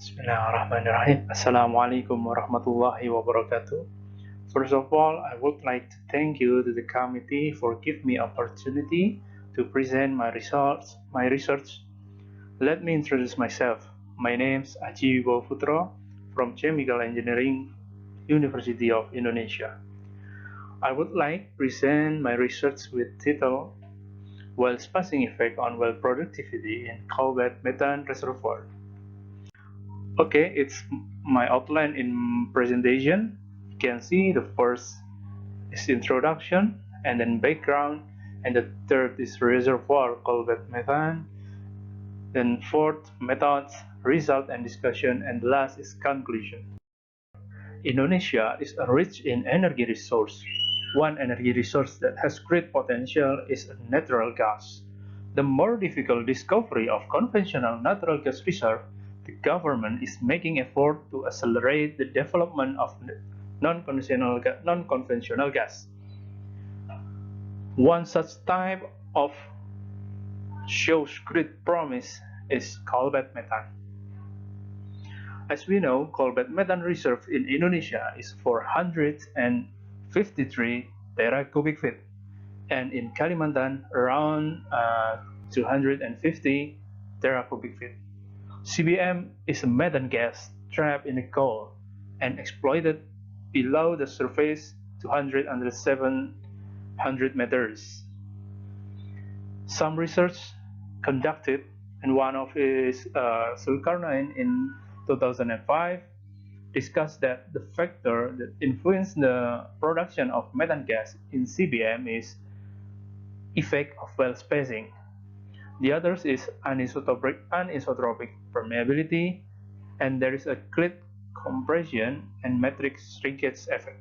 Bismillahirrahmanirrahim. Assalamualaikum warahmatullahi wabarakatuh. First of all, I would like to thank you to the committee for giving me opportunity to present my results, my research. Let me introduce myself. My name is Wibowo from Chemical Engineering, University of Indonesia. I would like to present my research with title Well Spacing Effect on Well Productivity in Coalbed Methane Reservoir. Okay, it's my outline in presentation. You can see the first is introduction, and then background, and the third is reservoir Coalbed Methane, then fourth methods, result and discussion, and last is conclusion. Indonesia is rich in energy resource. One energy resource that has great potential is natural gas. The more difficult discovery of conventional natural gas reserve, the government is making effort to accelerate the development of non-conventional gas. One such type of shows great promise is coalbed methane. As we know, coalbed methane reserve in Indonesia is 453 teracubic feet, and in Kalimantan around 250 teracubic feet. CBM is a methane gas trapped in the coal and exploited below the surface 200 under 700 meters. Some research conducted, and one of is Zulkarnain in 2005, discussed that the factor that influenced the production of methane gas in CBM is effect of well spacing. The others is anisotropic permeability, and there is a clit compression and matrix shrinkage effect.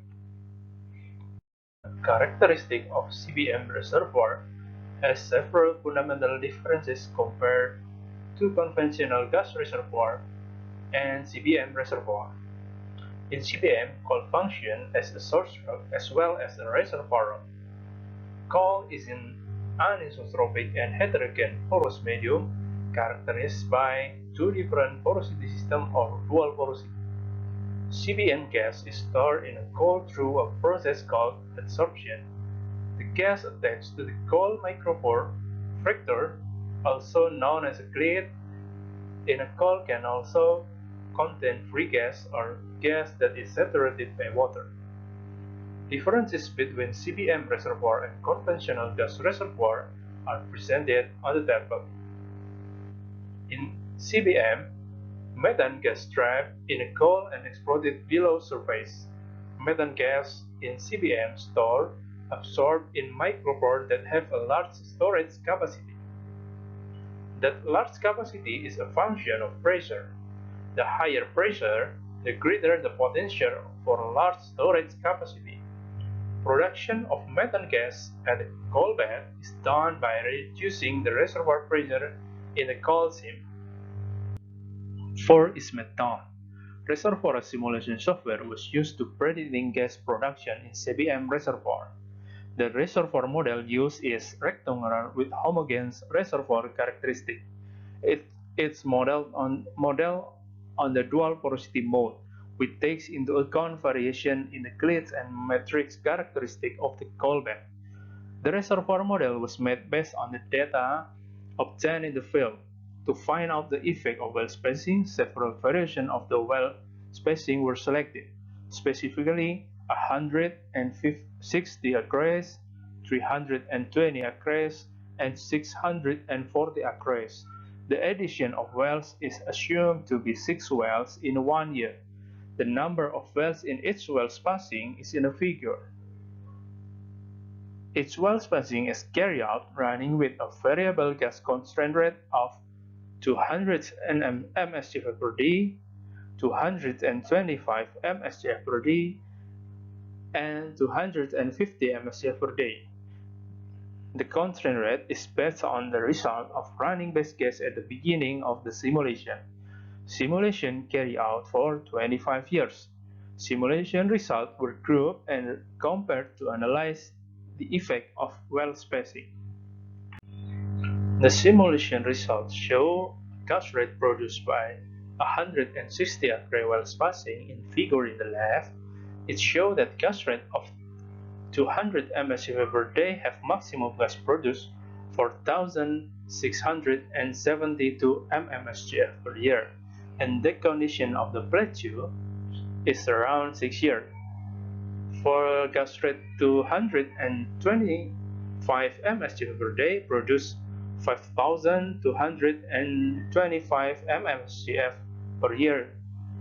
Characteristic of CBM reservoir has several fundamental differences compared to conventional gas reservoir and CBM reservoir. In CBM, coal function as a source rock as well as a reservoir rock. Coal is in anisotropic and heterogeneous porous medium characterized by two different porosity systems or dual porosity. CBM gas is stored in a coal through a process called adsorption. The gas attached to the coal micropore fracture, also known as a clit, in a coal can also contain free gas or gas that is saturated by water. Differences between CBM reservoir and conventional gas reservoir are presented on the table. In CBM, methane gas trapped in a coal and exploded below surface. Methane gas in CBM stored absorbed in micropore that have a large storage capacity. That large capacity is a function of pressure. The higher pressure, the greater the potential for a large storage capacity. Production of methane gas at the coal bed is done by reducing the reservoir pressure in the coal seam. 4 is methane. Reservoir simulation software was used to predicting gas production in CBM reservoir. The reservoir model used is rectangular with homogeneous reservoir characteristic. It's modeled on the dual porosity mode, which takes into account variation in the clits and matrix characteristic of the coal bed. The reservoir model was made based on the data obtained in the field. To find out the effect of well spacing, several variations of the well spacing were selected, specifically 160 acres, 320 acres, and 640 acres. The addition of wells is assumed to be 6 wells in 1 year. The number of wells in each well spacing is in a figure. Each well spacing is carried out running with a variable gas constraint rate of 200 mscf per day, 225 mscf per day, and 250 mscf per day. The constraint rate is based on the result of running base gas at the beginning of the simulation. Simulation carried out for 25 years. Simulation results were grouped and compared to analyze the effect of well spacing. The simulation results show gas rate produced by 160 Acre well spacing in figure in the left, it shows that gas rate of 200 mscf per day have maximum gas produced 4,672 mmscf per year, and the condition of the plateau is around 6 years. For gas rate 225 mscf per day produce 5,225 mmscf per year,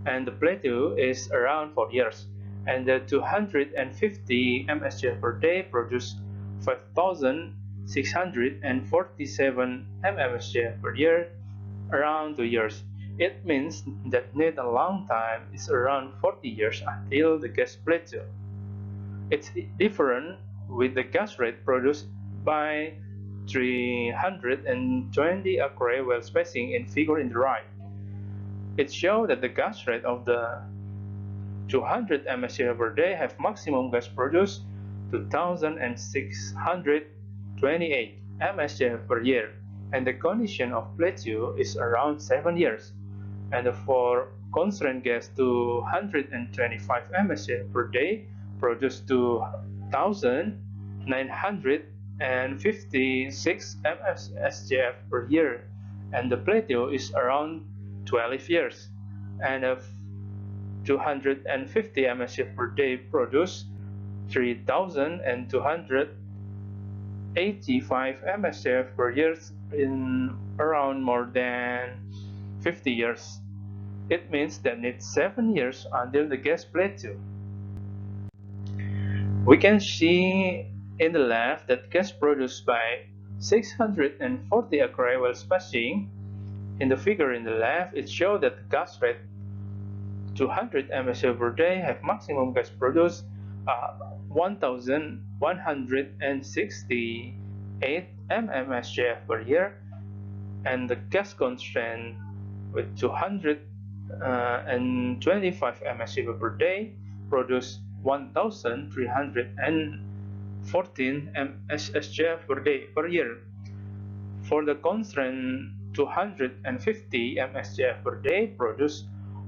and the plateau is around 4 years. And the 250 mscf per day produce 5,647 mmscf per year, around 2 years. It means that need a long time is around 40 years until the gas plateau. It's different with the gas rate produced by 320 Acre well spacing in figure in the right. It shows that the gas rate of the 200 mscf per day have maximum gas produced 2,628 mscf per year, and the condition of plateau is around 7 years. And for constrained gas 225 mscf per day produce 2,956 mmscf per year, and the plateau is around 12 years. And of 250 mscf per day produce 3,285 mmscf per year in around more than 50 years. It means that needs 7 years until the gas plateau. We can see in the left that gas produced by 640 Acre well spacing. In the figure in the left, it shows that the gas rate 200 mscf per day have maximum gas produced 1,168 mmscf per year, and the gas constraint with 225 mscf per day produce 1,314 mmscf per day per year. For the constraint 250 mmscf per day produce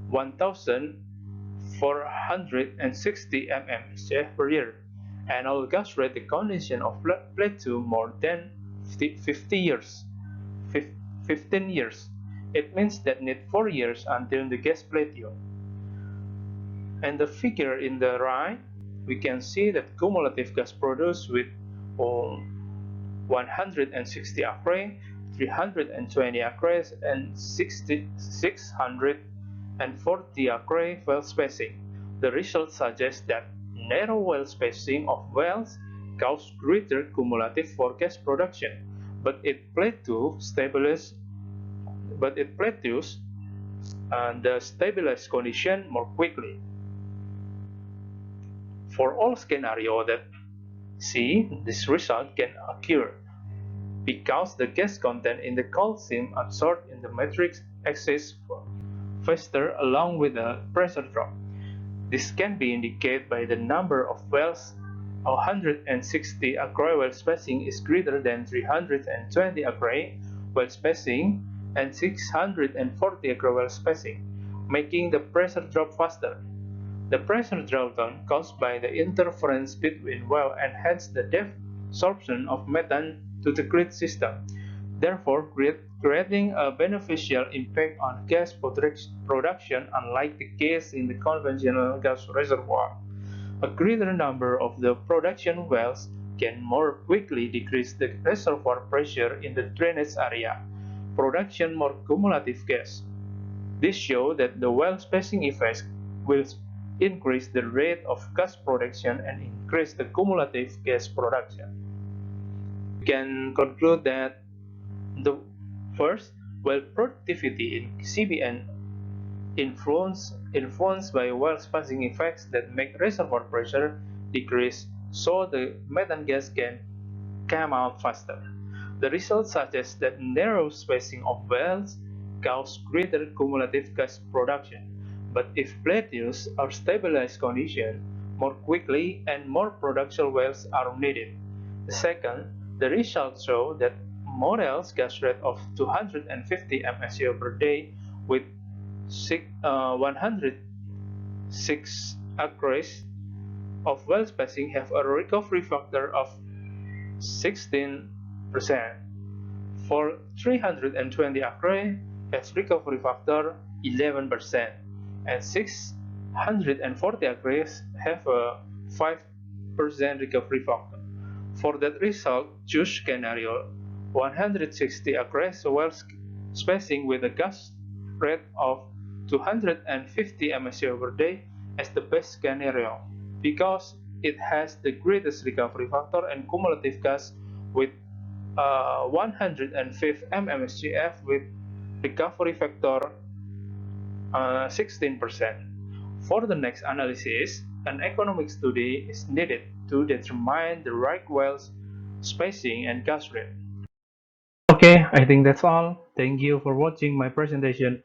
1,460 mmscf per year, and all gas rate the condition of plateau more than 15 years. It means that need 4 years until the gas plateau. And the figure in the right, we can see that cumulative gas produced with 160 Acre, 320 acres, and 640 Acre well spacing. The results suggest that narrow well spacing of wells cause greater cumulative for gas production, but it plateaus the stabilized condition more quickly. For all scenarios that see, this result can occur because the gas content in the coal seam absorbed in the matrix exists faster along with the pressure drop. This can be indicated by the number of wells. 160 Acre well spacing is greater than 320 Acre well spacing and 640 Acre well spacing, making the pressure drop faster. The pressure drawdown caused by the interference between well and hence the desorption of methane to the grid system, therefore creating a beneficial impact on gas production, unlike the case in the conventional gas reservoir. A greater number of the production wells can more quickly decrease the reservoir pressure in the drainage area, production more cumulative gas. This shows that the well spacing effects will increase the rate of gas production and increase the cumulative gas production. We can conclude that the first, well productivity in CBN influenced by well spacing effects that make reservoir pressure decrease so the methane gas can come out faster. The results suggest that narrow spacing of wells cause greater cumulative gas production, but if plateaus or stabilized condition more quickly and more production wells are needed. Second, the results show that Morel's gas rate of 250 mscf per day with 106 acres of well spacing have a recovery factor of 16%. For 320 acres has recovery factor 11%, and 640 acres have a 5% recovery factor. For that result, choose scenario 160 acres well spacing with a gas rate of 250 MSCO per day as the best scenario, because it has the greatest recovery factor and cumulative gas with 105 mmSCF with recovery factor 16%. For the next analysis, an economic study is needed to determine the right wells spacing and gas rate. Okay, I think that's all. Thank you for watching my presentation.